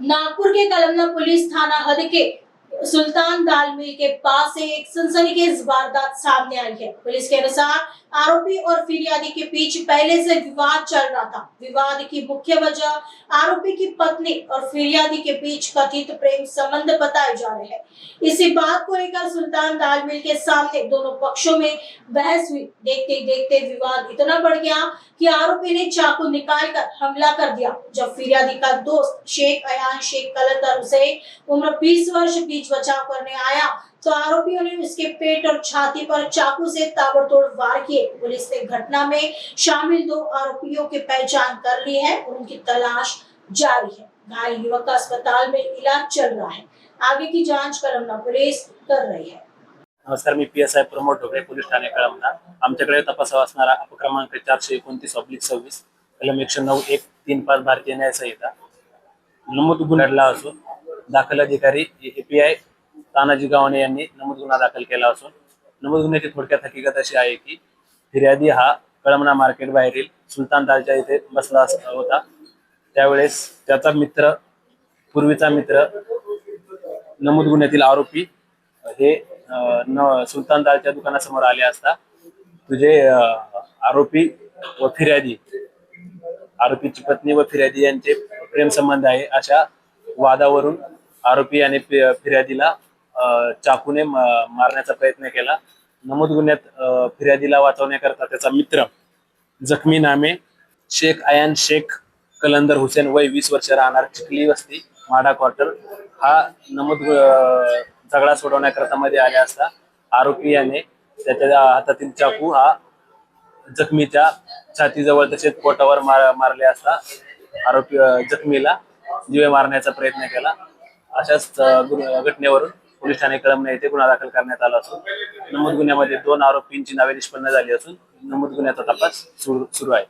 नागपुर के Kalamna police थाना हद के सुल्तान दाल mill के pass से एक सनसनीखेज वारदात सामने आई है। पुलिस के अनुसार आरोपी और फिरियादी के बीच पहले से विवाद चल रहा था। विवाद की मुख्य वजह आरोपी की पत्नी और फिरियादी के बीच कथित प्रेम संबंध बताए जा रहे हैं। इसी बात को लेकर सुल्तान दाल मिल के सामने दोनों पक्षों में बहस हुई। देखते देखते विवाद इतना बढ़ गया कि आरोपी ने चाकू निकालकर हमला कर दिया। जब फिरियादी का दोस्त शेख अयान शेख कलंदर उसे उम्र 20 वर्ष बीच बचाव करने आया तो आरोपियों ने उसके पेट और छाती पर चाकू से ताबड़तोड़ वार किए। पुलिस ने घटना में शामिल 2 आरोपियों की पहचान कर ली है और उनकी तलाश जारी है। घायल युवक का अस्पताल में इलाज चल रहा है। आगे की जांच कलमना पुलिस कर रही है। नमस्कार, मी PSI प्रमोद ढोकळे, पोलीस ठाणे कळमना। आमच्याकडे तपासावा असणारा अपक्रमांक 429/26 कलम 109(1)(3)(5) भारतीय न्याय संहिता नमूद गुन्हा घडला असून दाखल अधिकारी API तानाजी गावणे यांनी नमूद गुन्हा दाखल केला असून नमूद गुन्ह्याची थोडक्यात हकीकत अशी आहे की फिर्यादी हा कळमना मार्केट बाहेरील सुलतान दालच्या इथे बसला होता। त्यावेळेस त्याचा मित्र, पूर्वीचा मित्र, नमूद गुन्ह्यातील आरोपी हे सुलतान दालच्या दुकानासमोर आले असता तुझे आरोपी व फिर्यादी, आरोपीची पत्नी व फिर्यादी यांचे प्रेम संबंध आहे अशा वादावरून आरोपी आणि फिर्यादीला चाकूने मारण्याचा प्रयत्न केला। नमूद गुन्ह्यात फिर्यादीला वाचवण्याकरता त्याचा मित्र जखमी नामे शेख अयान शेख कलंदर हुसेन वय 20 वर्ष राहणार चिखली वस्ती माडा क्वार्टर हा नमूद झगडा सोडवण्याकरता मध्ये आले असता आरोपी याने त्याच्या हातातील चाकू हा जखमीच्या छातीजवळ तसेच पोटावर मारले असता आरोपी जखमीला जीवे मारण्याचा प्रयत्न केला। अशाच घटनेवरून पोलीस ठाणे कळमना येथे गुन्हा दाखल करण्यात आला असून नमूद गुन्ह्यामध्ये 2 आरोपींची नावे निष्पन्न झाली असून नमूद गुन्ह्याचा तपास सुरू आहे।